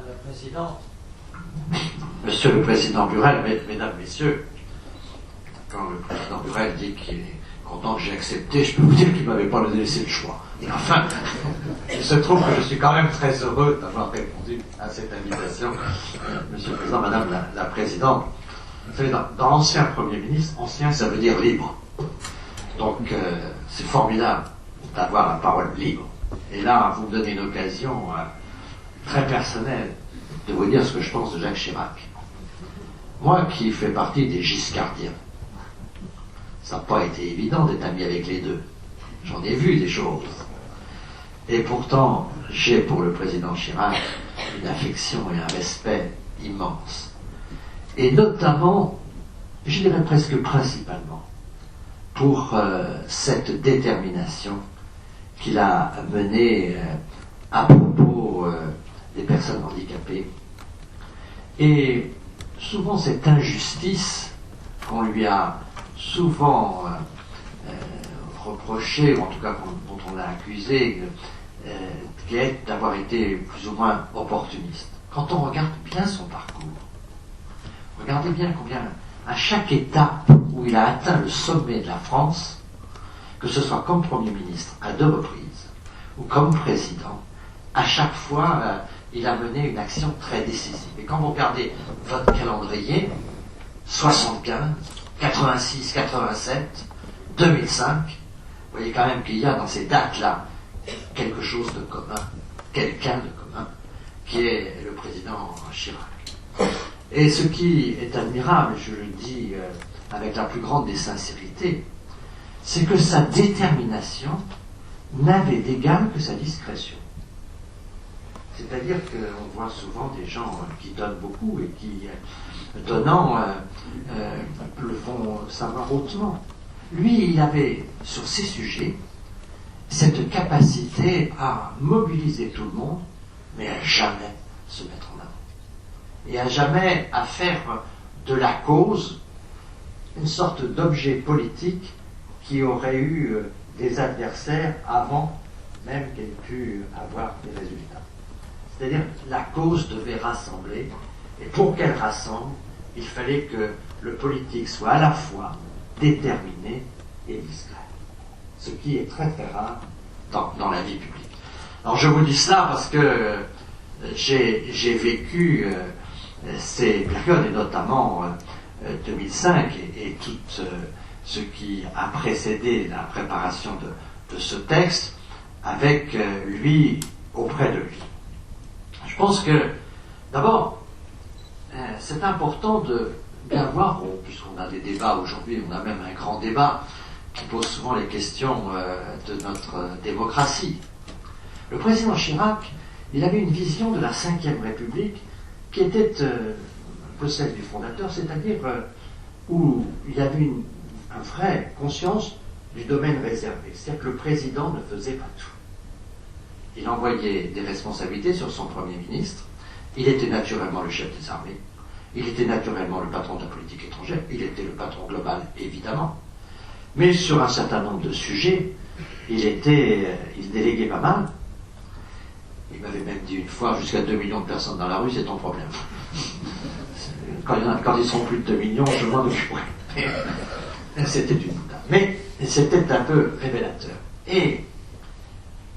Madame la Présidente, Monsieur le Président Burrell, Mesdames, Messieurs, quand le Président Burrell dit qu'il est content que j'ai accepté, je peux vous dire qu'il ne m'avait pas laissé le choix. Et enfin, il se trouve que je suis quand même très heureux d'avoir répondu à cette invitation. Monsieur le Président, Madame la Présidente, vous savez, dans l'ancien Premier ministre, ancien ça veut dire libre. Donc c'est formidable d'avoir la parole libre. Et là, vous me donnez une occasion très personnelle de vous dire ce que je pense de Jacques Chirac. Moi qui fais partie des giscardiens, ça n'a pas été évident d'être ami avec les deux. J'en ai vu des choses. Et pourtant, j'ai pour le président Chirac une affection et un respect immense. Et notamment, je dirais presque principalement, pour cette détermination qu'il a menée à propos des personnes handicapées. Et souvent cette injustice qu'on lui a souvent reproché, ou en tout cas dont on l'a accusé, qui est d'avoir été plus ou moins opportuniste. Quand on regarde bien son parcours, regardez bien combien, à chaque étape où il a atteint le sommet de la France, que ce soit comme Premier ministre à 2 reprises, ou comme président, à chaque fois, il a mené une action très décisive. Et quand vous regardez votre calendrier, 75, 86, 87, 2005, vous voyez quand même qu'il y a dans ces dates-là quelque chose de commun, quelqu'un de commun, qui est le président Chirac. Et ce qui est admirable, je le dis avec la plus grande des sincérités, c'est que sa détermination n'avait d'égal que sa discrétion. C'est-à-dire qu'on voit souvent des gens qui donnent beaucoup et qui, donnant, le font savoir hautement. Lui, il avait, sur ces sujets, cette capacité à mobiliser tout le monde, mais à jamais se mettre en avant. Et à jamais à faire de la cause une sorte d'objet politique qui aurait eu des adversaires avant même qu'elle ait pu avoir des résultats. C'est-à-dire la cause devait rassembler, et pour qu'elle rassemble, il fallait que le politique soit à la fois déterminé et discret. Ce qui est très très rare dans la vie publique. Alors je vous dis cela parce que j'ai vécu ces périodes, et notamment 2005 et tout ce qui a précédé la préparation de ce texte, avec lui, auprès de lui. Je pense que, d'abord, c'est important de bien voir, puisqu'on a des débats aujourd'hui, on a même un grand débat qui pose souvent les questions de notre démocratie. Le président Chirac, il avait une vision de la Ve République qui était un peu celle du fondateur, c'est-à-dire où il y avait une vraie conscience du domaine réservé. C'est-à-dire que le président ne faisait pas tout. Il envoyait des responsabilités sur son Premier ministre. Il était naturellement le chef des armées. Il était naturellement le patron de la politique étrangère. Il était le patron global, évidemment. Mais sur un certain nombre de sujets, il déléguait pas mal. Il m'avait même dit une fois, jusqu'à 2 millions de personnes dans la rue, c'est ton problème. Quand ils sont plus de 2 millions, je m'en occuperai. C'était une boutade. Mais c'était un peu révélateur. Et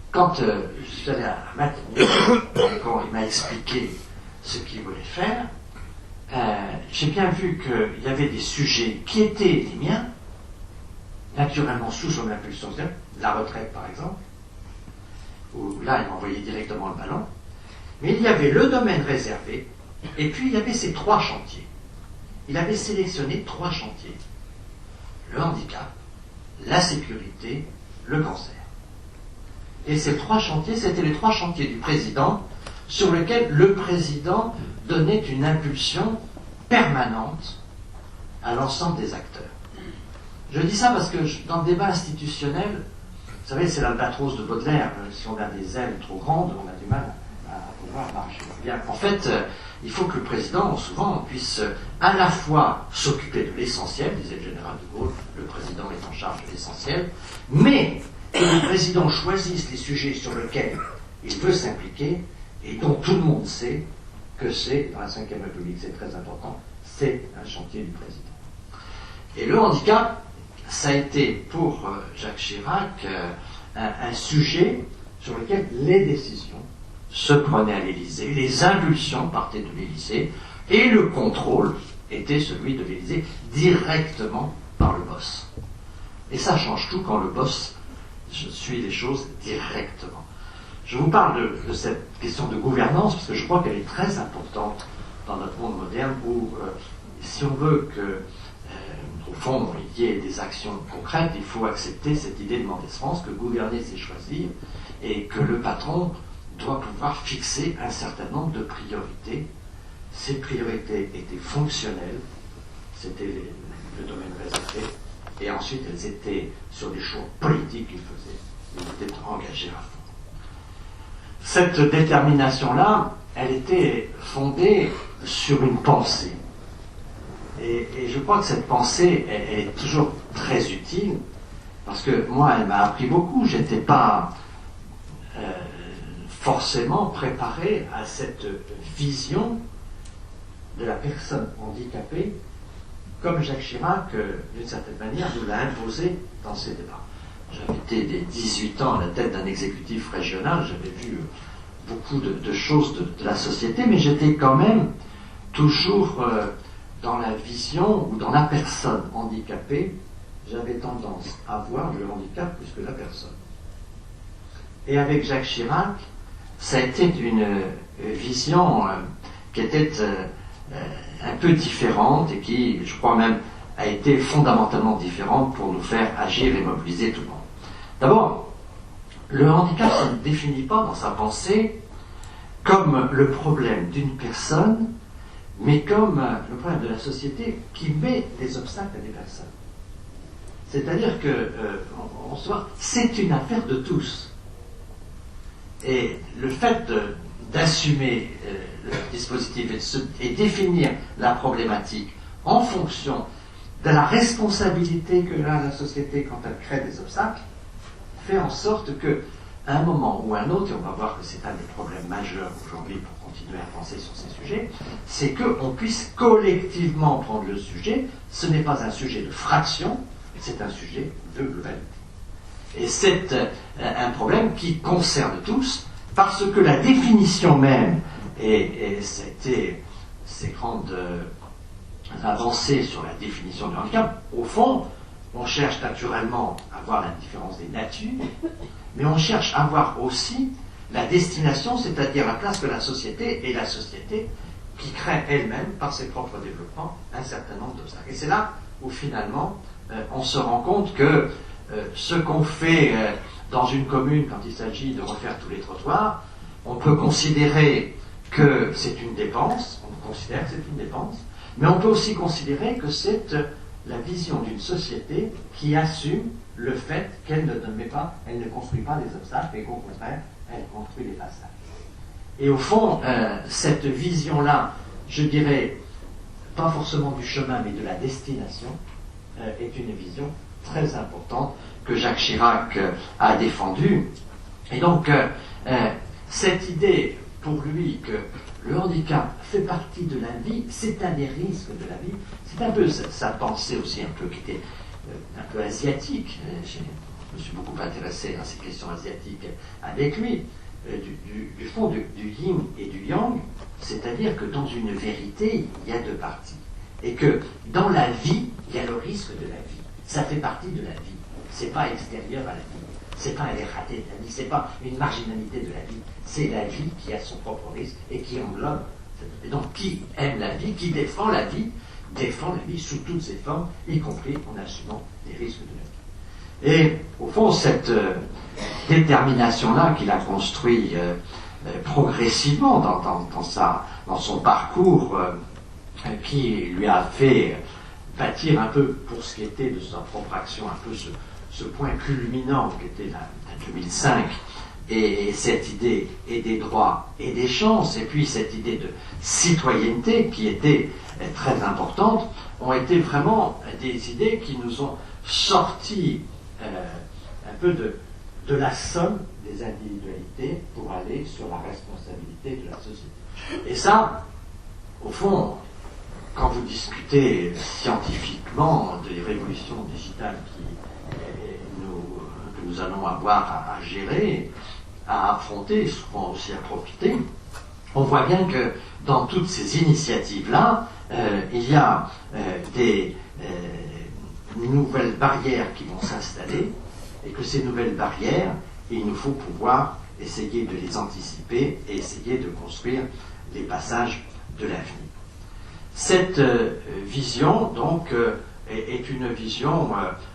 quand je suis allé à Matignon, quand il m'a expliqué ce qu'il voulait faire, j'ai bien vu qu'il y avait des sujets qui étaient les miens, naturellement sous son impulsion, la retraite par exemple, où là il m'envoyait directement le ballon, mais il y avait le domaine réservé, et puis il y avait ces 3 chantiers. Il avait sélectionné 3 chantiers. Le handicap, la sécurité, le cancer. Et ces 3 chantiers, c'était les 3 chantiers du président sur lesquels le président donnait une impulsion permanente à l'ensemble des acteurs. Je dis ça parce que dans le débat institutionnel, vous savez, c'est l'albatros de Baudelaire. Si on a des ailes trop grandes, on a du mal à pouvoir marcher. Bien, en fait, il faut que le président, souvent, puisse à la fois s'occuper de l'essentiel, disait le général de Gaulle, le président est en charge de l'essentiel, mais que le président choisisse les sujets sur lesquels il veut s'impliquer et dont tout le monde sait que c'est dans la Ve République. C'est très important. C'est un chantier du président. Et le handicap, ça a été pour Jacques Chirac un sujet sur lequel les décisions se prenaient à l'Élysée, les impulsions partaient de l'Élysée, et le contrôle était celui de l'Élysée directement par le boss. Et ça change tout quand le boss suit les choses directement. Je vous parle de cette question de gouvernance parce que je crois qu'elle est très importante dans notre monde moderne où, si on veut que, au fond, il y ait des actions concrètes, il faut accepter cette idée de Mendès France que gouverner, c'est choisir, et que le patron doit pouvoir fixer un certain nombre de priorités. Ces priorités étaient fonctionnelles, c'était le domaine réservé, et ensuite elles étaient sur des choix politiques qu'il faisait. Il était engagé à fond. Cette détermination-là, elle était fondée sur une pensée. Et je crois que cette pensée, elle est toujours très utile, parce que moi, elle m'a appris beaucoup. Je n'étais pas forcément préparé à cette vision de la personne handicapée, comme Jacques Chirac, d'une certaine manière, nous l'a imposé dans ses débats. J'avais été dès 18 ans à la tête d'un exécutif régional, j'avais vu beaucoup de choses de la société, mais j'étais quand même toujours dans la vision ou dans la personne handicapée. J'avais tendance à voir le handicap plus que la personne. Et avec Jacques Chirac, ça a été une vision qui était un peu différente et qui, je crois même, a été fondamentalement différente pour nous faire agir et mobiliser tout le monde. D'abord, le handicap ne se définit pas dans sa pensée comme le problème d'une personne, mais comme le problème de la société qui met des obstacles à des personnes. C'est-à-dire que, en soi, c'est une affaire de tous. Et le fait d'assumer le dispositif et définir la problématique en fonction de la responsabilité que a la société quand elle crée des obstacles, fait en sorte que, à un moment ou à un autre, et on va voir que c'est un des problèmes majeurs aujourd'hui pour continuer à penser sur ces sujets, c'est qu'on puisse collectivement prendre le sujet. Ce n'est pas un sujet de fraction, c'est un sujet de globalité. Et c'est un problème qui concerne tous, parce que la définition même, et c'était ces grandes avancées sur la définition du handicap, au fond, on cherche naturellement à voir la différence des natures, mais on cherche à voir aussi la destination, c'est-à-dire la place que la société, et la société qui crée elle-même, par ses propres développements, un certain nombre d'obstacles. Et c'est là où finalement, on se rend compte que ce qu'on fait dans une commune quand il s'agit de refaire tous les trottoirs, on peut considérer que c'est une dépense, on considère que c'est une dépense, mais on peut aussi considérer que c'est la vision d'une société qui assume le fait qu'elle elle ne construit pas des obstacles, mais qu'au contraire, elle construit des passages. Et au fond, cette vision-là, je dirais, pas forcément du chemin, mais de la destination, est une vision très importante que Jacques Chirac a défendue. Et donc, cette idée, pour lui, que le handicap fait partie de la vie, c'est un des risques de la vie, c'est un peu sa pensée aussi, un peu qui était un peu asiatique. Je me suis beaucoup intéressé à ces questions asiatiques avec lui, du fond du yin et du yang, c'est-à-dire que dans une vérité, il y a deux parties. Et que dans la vie, il y a le risque de la vie. Ça fait partie de la vie. C'est pas extérieur à la vie. C'est pas un raté de la vie. C'est pas une marginalité de la vie. C'est la vie qui a son propre risque et qui englobe. Et donc, qui aime la vie, qui défend la vie sous toutes ses formes, y compris en assumant les risques de la vie. Et au fond, cette détermination-là qu'il a construit progressivement dans son parcours, qui lui a fait bâtir un peu, pour ce qui était de sa propre action, un peu ce point culminant qui était la 2005, et cette idée et des droits et des chances, et puis cette idée de citoyenneté qui était très importante, ont été vraiment des idées qui nous ont sorti un peu de la somme des individualités pour aller sur la responsabilité de la société. Et ça, au fond, quand vous discutez scientifiquement des révolutions digitales que nous allons avoir à gérer, à affronter, souvent aussi à profiter, on voit bien que dans toutes ces initiatives-là, il y a des nouvelles barrières qui vont s'installer, et que ces nouvelles barrières, il nous faut pouvoir essayer de les anticiper et essayer de construire les passages de l'avenir. Cette vision, donc, est une vision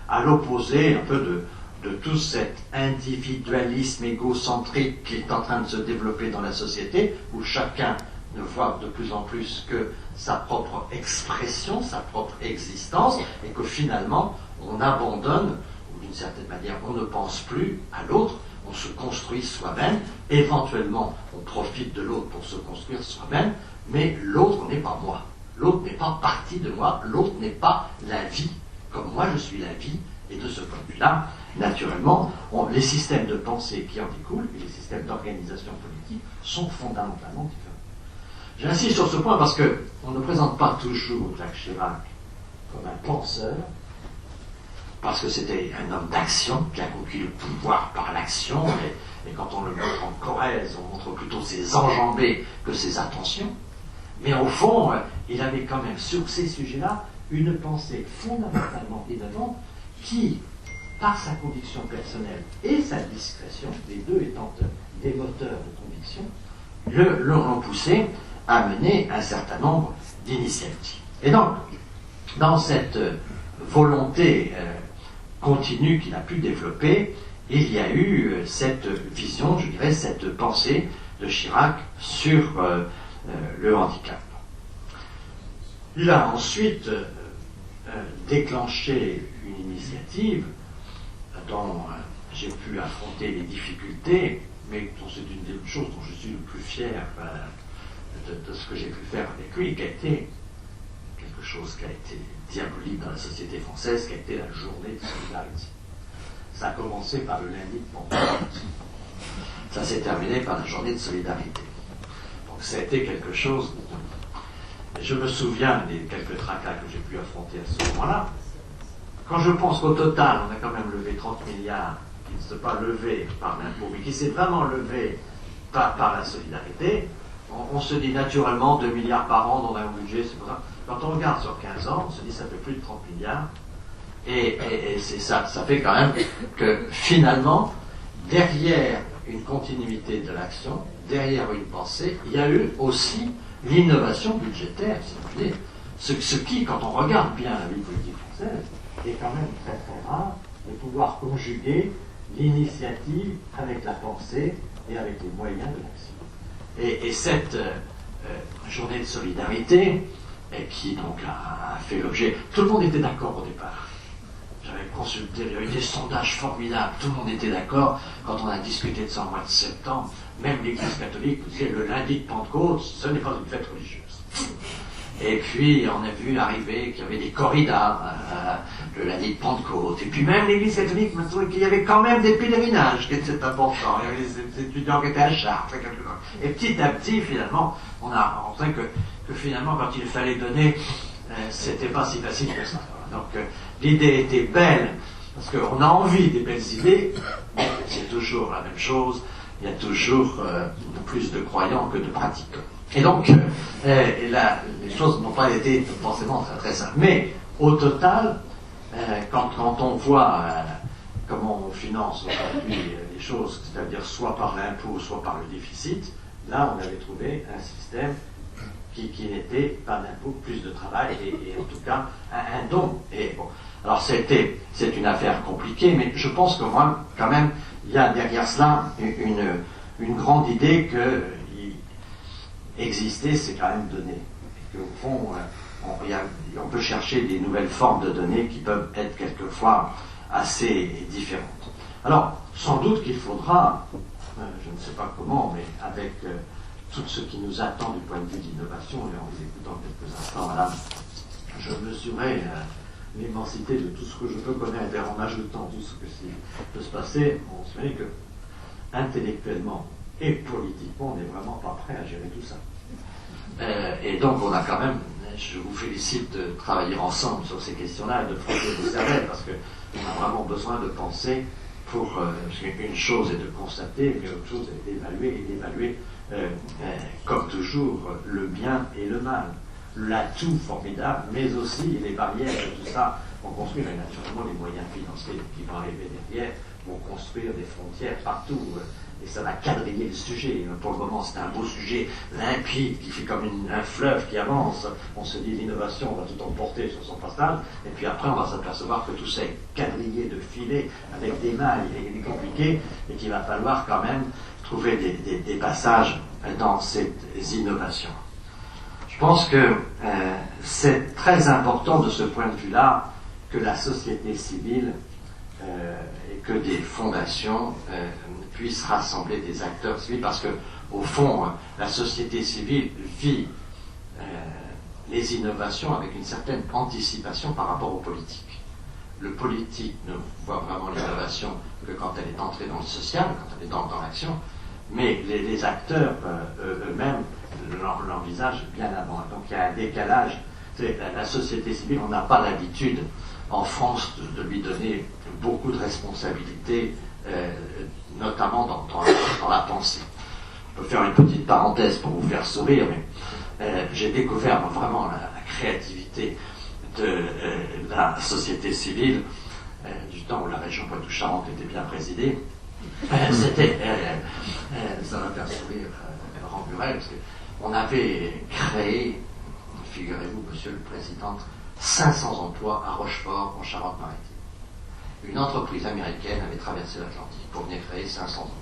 à l'opposé un peu de tout cet individualisme égocentrique qui est en train de se développer dans la société, où chacun ne voit de plus en plus que sa propre expression, sa propre existence, et que finalement, on abandonne, ou d'une certaine manière, on ne pense plus à l'autre, on se construit soi-même, éventuellement, on profite de l'autre pour se construire soi-même, mais l'autre n'est pas moi. L'autre n'est pas partie de moi, l'autre n'est pas la vie, comme moi je suis la vie, et de ce point de vue-là, naturellement, les systèmes de pensée qui en découlent, et les systèmes d'organisation politique, sont fondamentalement différents. J'insiste sur ce point parce qu'on ne présente pas toujours Jacques Chirac comme un penseur, parce que c'était un homme d'action qui a conquis le pouvoir par l'action, et quand on le montre en Corrèze, on montre plutôt ses enjambées que ses attentions. Mais au fond, il avait quand même sur ces sujets-là une pensée fondamentalement innovante qui, par sa conviction personnelle et sa discrétion, les deux étant des moteurs de conviction, l'ont poussé à mener un certain nombre d'initiatives. Et donc, dans cette volonté continue qu'il a pu développer, il y a eu cette vision, je dirais, cette pensée de Chirac sur le handicap. Il a ensuite déclenché une initiative dont j'ai pu affronter les difficultés, mais c'est une des choses dont je suis le plus fier de ce que j'ai pu faire avec lui, qui a été quelque chose qui a été diabolique dans la société française, qui a été la journée de solidarité. Ça a commencé par le lundi de Pentecôte. Ça s'est terminé par la journée de solidarité. Donc ça a été quelque chose. Je me souviens des quelques tracas que j'ai pu affronter à ce moment-là. Quand je pense qu'au total, on a quand même levé 30 milliards, qui ne s'est pas levé par l'impôt, mais qui s'est vraiment levé par la solidarité, on se dit naturellement 2 milliards par an dans un budget, c'est pour ça. Quand on regarde sur 15 ans, on se dit ça fait plus de 30 milliards. Et c'est ça fait quand même que finalement, derrière une continuité de l'action, derrière une pensée, il y a eu aussi l'innovation budgétaire, si vous voulez. Ce qui, quand on regarde bien la vie politique française, est quand même très très rare de pouvoir conjuguer l'initiative avec la pensée et avec les moyens de l'action. Et cette journée de solidarité, qui donc a fait l'objet... Tout le monde était d'accord au départ. J'avais consulté, il y a eu des sondages formidables, tout le monde était d'accord. Quand on a discuté de ça au mois de septembre, même l'Église catholique disait le lundi de Pentecôte, ce n'est pas une fête religieuse. Et puis on a vu arriver qu'il y avait des corridas le lundi de Pentecôte. Et puis même l'Église catholique m'a trouvé qu'il y avait quand même des pèlerinages qui étaient importants. Il y avait des étudiants qui étaient à Chartres. Et petit à petit, finalement, on a rencontré que finalement, quand il fallait donner, c'était pas si facile que ça. Donc l'idée était belle, parce qu'on a envie des belles idées, mais c'est toujours la même chose. Il y a toujours plus de croyants que de pratiquants. Et donc, les choses n'ont pas été forcément très très simples. Mais au total, quand on voit comment on finance aujourd'hui les choses, c'est-à-dire soit par l'impôt, soit par le déficit, là on avait trouvé un système qui n'était pas d'impôt, plus de travail, et en tout cas un don. Et bon, alors c'est une affaire compliquée, mais je pense que moi, quand même, il y a derrière cela une grande idée que exister, c'est quand même donner. Et qu'au fond, on peut chercher des nouvelles formes de données qui peuvent être quelquefois assez différentes. Alors, sans doute qu'il faudra, je ne sais pas comment, mais avec tout ce qui nous attend du point de vue d'innovation, et en vous écoutant quelques instants, madame, je mesurais l'immensité de tout ce que je peux connaître, et en ajoutant tout ce qui peut se passer, on se dit que intellectuellement et politiquement, on n'est vraiment pas prêt à gérer tout ça. Et donc on a quand même, je vous félicite de travailler ensemble sur ces questions-là et de frotter vos cervelles, parce qu'on a vraiment besoin de penser pour... une chose est de constater, mais autre chose est d'évaluer, et d'évaluer, comme toujours, le bien et le mal. L'atout formidable, mais aussi les barrières de tout ça vont construire, et naturellement les moyens financiers qui vont arriver derrière vont construire des frontières partout. Et ça va quadriller le sujet. Pour le moment, c'est un beau sujet limpide qui fait comme un fleuve qui avance. On se dit l'innovation va tout emporter sur son passage. Et puis après, on va s'apercevoir que tout ça est quadrillé de filets avec des mailles et compliqué, et qu'il va falloir quand même trouver des passages dans ces innovations. Je pense que c'est très important de ce point de vue-là que la société civile et que des fondations puissent rassembler des acteurs civils, parce que au fond, la société civile vit les innovations avec une certaine anticipation par rapport aux politiques. Le politique ne voit vraiment l'innovation que quand elle est entrée dans le social, quand elle est dans l'action, mais les acteurs eux-mêmes l'envisagent bien avant. Donc il y a un décalage. La société civile, on n'a pas l'habitude en France de lui donner beaucoup de responsabilités, notamment dans la pensée. Je peux faire une petite parenthèse pour vous faire sourire, mais j'ai découvert vraiment la créativité de la société civile du temps où la région Poitou-Charentes était bien présidée. C'était, ça va faire sourire Laurent Burel, parce qu'on avait créé, figurez-vous, Monsieur le Président, 500 emplois à Rochefort, en Charente-Maritime. Une entreprise américaine avait traversé l'Atlantique pour venir créer 500 emplois.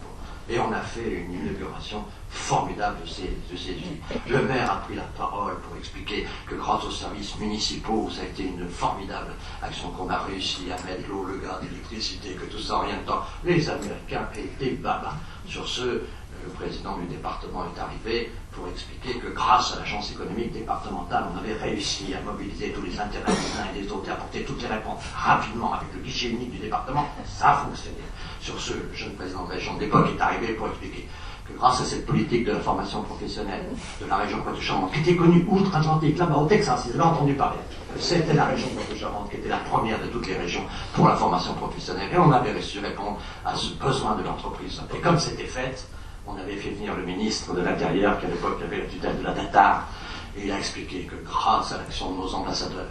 Et on a fait une inauguration formidable de ces villes. Le maire a pris la parole pour expliquer que grâce aux services municipaux, ça a été une formidable action qu'on a réussi à mettre l'eau, le gaz, l'électricité, que tout ça en rien de temps. Les Américains étaient baba. Sur ce, le président du département est arrivé pour expliquer que grâce à l'agence économique départementale, on avait réussi à mobiliser tous les intérêts des uns et des autres et apporter toutes les réponses rapidement avec le guichet unique du département. Ça a fonctionné. Sur ce, le jeune président de région de l'époque est arrivé pour expliquer que grâce à cette politique de la formation professionnelle de la région Poitou-Charentes, qui était connue outre-Atlantique, là-bas au Texas, ils avaient entendu parler, c'était la région Poitou-Charentes qui était la première de toutes les régions pour la formation professionnelle. Et on avait réussi à répondre à ce besoin de l'entreprise. Et comme c'était fait, on avait fait venir le ministre de l'Intérieur, qui à l'époque avait la tutelle de la DATAR, et il a expliqué que grâce à l'action de nos ambassadeurs,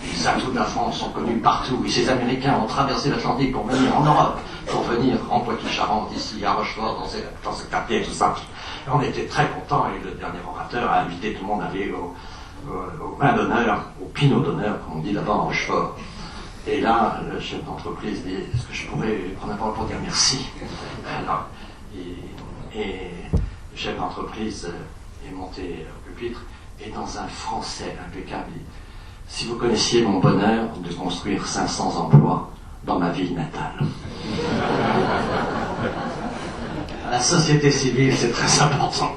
les atouts de la France sont connus partout, et ces Américains ont traversé l'Atlantique pour venir en Europe, pour venir en Poitou-Charentes, ici à Rochefort, dans ce quartier, tout ça. Et on était très contents, et le dernier orateur a invité tout le monde à aller au vin d'honneur, au pinot d'honneur, comme on dit là-bas en Rochefort. Et là, le chef d'entreprise dit, est-ce que je pourrais prendre la parole pour dire merci? Alors, et le chef d'entreprise est monté au pupitre, et dans un français impeccable, il dit, si vous connaissiez mon bonheur de construire 500 emplois dans ma ville natale. La société civile, c'est très important.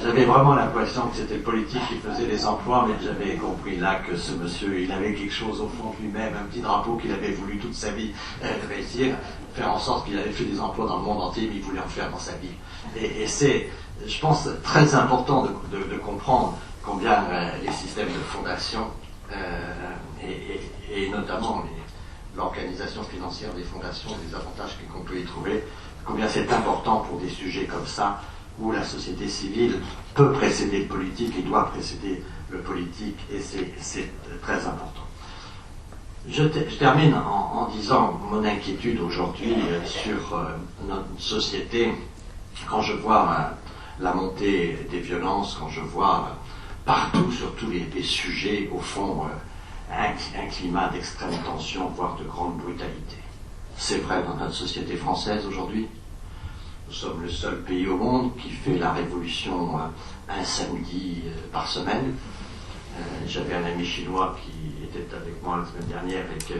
J'avais vraiment l'impression que c'était le politique qui faisait les emplois, mais j'avais compris là que ce monsieur, il avait quelque chose au fond de lui-même, un petit drapeau qu'il avait voulu toute sa vie réussir, faire en sorte qu'il avait fait des emplois dans le monde entier, mais il voulait en faire dans sa vie. Et c'est, je pense, très important de comprendre combien les systèmes de fondation et notamment l'organisation financière des fondations, les avantages qu'on peut y trouver, combien c'est important pour des sujets comme ça, où la société civile peut précéder le politique et doit précéder le politique, et c'est très important. Je termine en disant mon inquiétude aujourd'hui sur notre société, quand je vois la montée des violences, quand je vois partout, sur tous les sujets, au fond, un climat d'extrême tension, voire de grande brutalité. C'est vrai dans notre société française aujourd'hui. Nous sommes le seul pays au monde qui fait la révolution un samedi par semaine. J'avais un ami chinois qui était avec moi la semaine dernière et que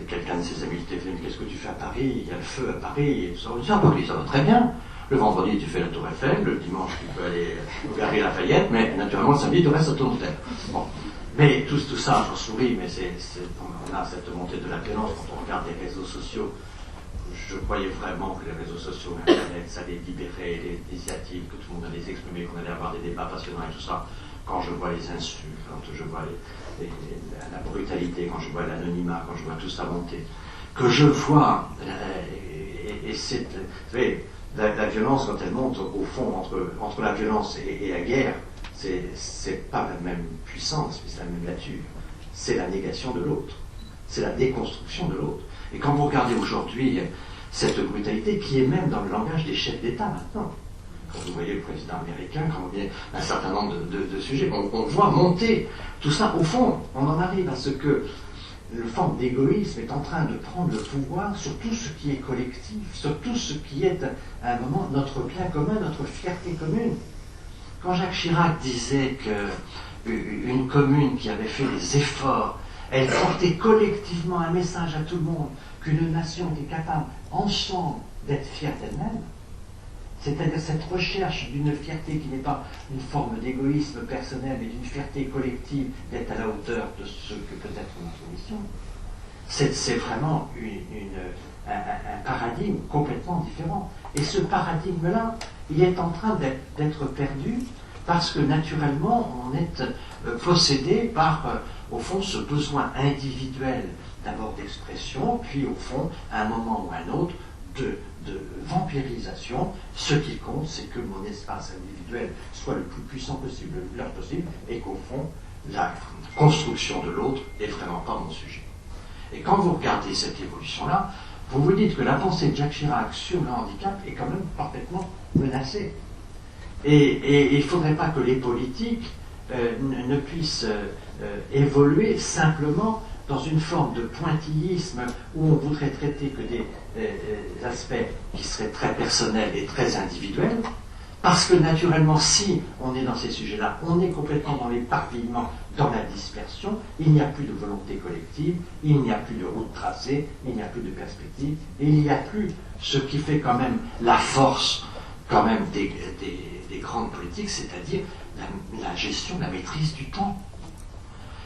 quelqu'un de ses amis était venu, mais qu'est-ce que tu fais à Paris? Il y a le feu à Paris. Et tout ça. À Paris, ça va très bien. Le vendredi, tu fais la Tour Eiffel. Le dimanche, tu peux aller au Galeries Lafayette. Mais naturellement, le samedi, tu restes à ton hôtel. Bon. Mais tout ça, j'en souris, mais on a cette montée de la violence quand on regarde les réseaux sociaux. je croyais vraiment que les réseaux sociaux, Internet, ça allait libérer les initiatives, que tout le monde allait s'exprimer, qu'on allait avoir des débats passionnants et tout ça. Quand je vois les insultes, quand je vois la brutalité, quand je vois l'anonymat, quand je vois tout ça monter, que je vois, et c'est, vous savez, la violence, quand elle monte, au fond, entre la violence et la guerre, c'est pas la même puissance, mais c'est la même nature. C'est la négation de l'autre. C'est la déconstruction de l'autre. Et quand vous regardez aujourd'hui cette brutalité qui est même dans le langage des chefs d'État maintenant, quand vous voyez le président américain, quand vous voyez un certain nombre de sujets, on voit monter tout ça. Au fond, on en arrive à ce que le forme d'égoïsme est en train de prendre le pouvoir sur tout ce qui est collectif, sur tout ce qui est à un moment notre bien commun, notre fierté commune. Quand Jacques Chirac disait qu'une commune qui avait fait des efforts, elle portait collectivement un message à tout le monde, qu'une nation était capable, ensemble, d'être fière d'elle-même, c'est-à-dire cette recherche d'une fierté qui n'est pas une forme d'égoïsme personnel, mais d'une fierté collective, d'être à la hauteur de ce que peut être notre mission, c'est vraiment un paradigme complètement différent. Et ce paradigme-là, il est en train d'être perdu parce que naturellement, on est possédé par, au fond, ce besoin individuel d'abord d'expression, puis au fond, à un moment ou à un autre, de vampirisation. Ce qui compte, c'est que mon espace individuel soit le plus puissant possible, le plus large possible, et qu'au fond, la construction de l'autre n'est vraiment pas mon sujet. Et quand vous regardez cette évolution-là, vous vous dites que la pensée de Jacques Chirac sur le handicap est quand même parfaitement menacée. Et il ne faudrait pas que les politiques ne puissent évoluer simplement dans une forme de pointillisme où on voudrait traiter que des aspects qui seraient très personnels et très individuels, parce que naturellement, si on est dans ces sujets-là, on est complètement dans l'éparpillement, dans la dispersion, il n'y a plus de volonté collective, il n'y a plus de route tracée, il n'y a plus de perspective, et il n'y a plus ce qui fait quand même la force quand même des grandes politiques, c'est-à-dire la gestion, la maîtrise du temps.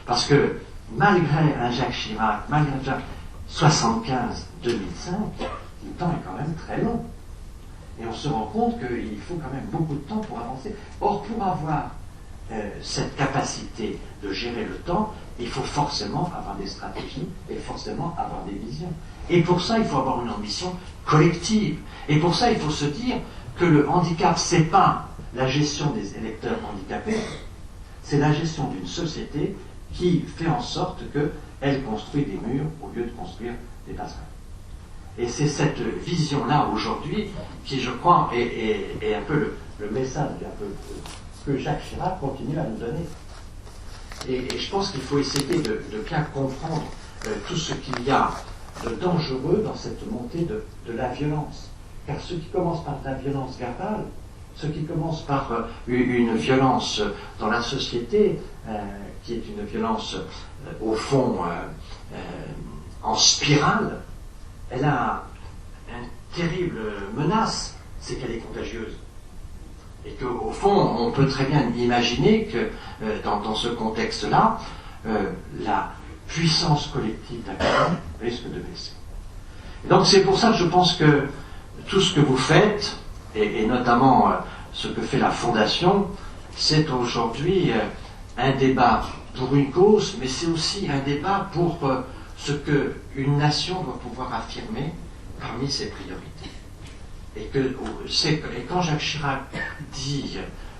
Parce que malgré un Jacques Chirac, malgré un Jacques 75-2005, le temps est quand même très long. Et on se rend compte qu'il faut quand même beaucoup de temps pour avancer. Or, pour avoir cette capacité de gérer le temps, il faut forcément avoir des stratégies et forcément avoir des visions. Et pour ça, il faut avoir une ambition collective. Et pour ça, il faut se dire que le handicap, c'est pas la gestion des électeurs handicapés, c'est la gestion d'une société qui fait en sorte qu'elle construit des murs au lieu de construire des passerelles. Et c'est cette vision-là aujourd'hui qui, je crois, est un peu le message que Jacques Chirac continue à nous donner. Et je pense qu'il faut essayer de bien comprendre tout ce qu'il y a de dangereux dans cette montée de la violence. Car ce qui commence par la violence verbale, ce qui commence par une violence dans la société, qui est une violence, au fond, en spirale, elle a une terrible menace, c'est qu'elle est contagieuse. Et qu'au fond, on peut très bien imaginer que dans ce contexte-là, la puissance collective d'un pays risque de baisser. Et donc c'est pour ça que je pense que tout ce que vous faites, et notamment ce que fait la Fondation, c'est aujourd'hui un débat pour une cause, mais c'est aussi un débat pour ce qu'une nation doit pouvoir affirmer parmi ses priorités. Et quand Jacques Chirac dit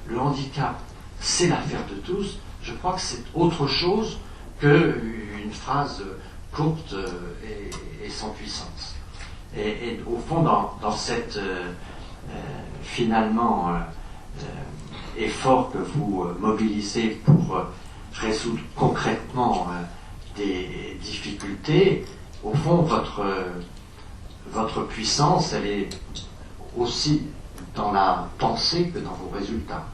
le handicap, c'est l'affaire de tous, je crois que c'est autre chose qu'une phrase courte et sans puissance. Et au fond, dans cette finalement effort que vous mobilisez pour résoudre concrètement des difficultés, au fond, votre puissance, elle est aussi dans la pensée que dans vos résultats.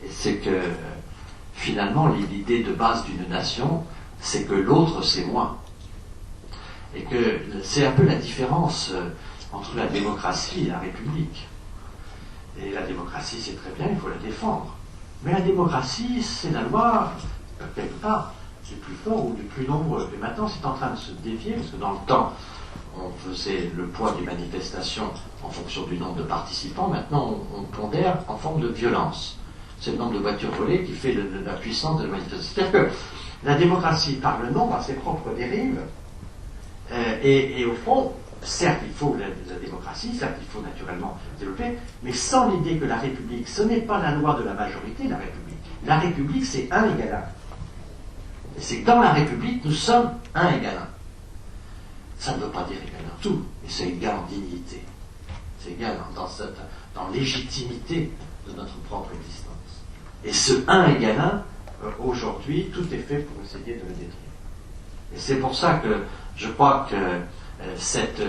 Et c'est que finalement, l'idée de base d'une nation, c'est que l'autre, c'est moi. Et que c'est un peu la différence entre la démocratie et la République. Et la démocratie, c'est très bien, il faut la défendre. Mais la démocratie, c'est la loi, quelque part, du plus fort ou du plus nombreux. Et maintenant, c'est en train de se dévier, parce que dans le temps, on faisait le poids des manifestations en fonction du nombre de participants. Maintenant, on pondère en forme de violence. C'est le nombre de voitures volées qui fait la puissance de la manifestation. C'est-à-dire que la démocratie, par le nombre, a ses propres dérives. Et au fond, certes, il faut la démocratie, certes, il faut naturellement développer, mais sans l'idée que la République, ce n'est pas la loi de la majorité, la République. La République, c'est 1 égale 1. Et c'est que dans la République, nous sommes 1 égale 1. Ça ne veut pas dire égal en tout, mais c'est égal en dignité. C'est égal dans légitimité de notre propre existence. Et ce 1 égale 1, aujourd'hui, tout est fait pour essayer de le détruire. Et c'est pour ça que je crois que cette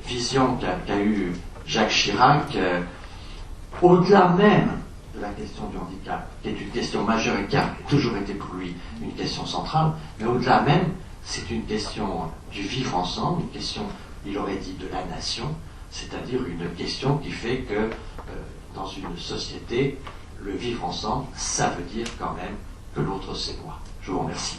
vision qu'a eue Jacques Chirac, au-delà même de la question du handicap, qui est une question majeure et qui a toujours été pour lui une question centrale, mais au-delà même, c'est une question du vivre ensemble, une question, il aurait dit, de la nation, c'est-à-dire une question qui fait que dans une société, le vivre ensemble, ça veut dire quand même que l'autre c'est moi. Je vous remercie.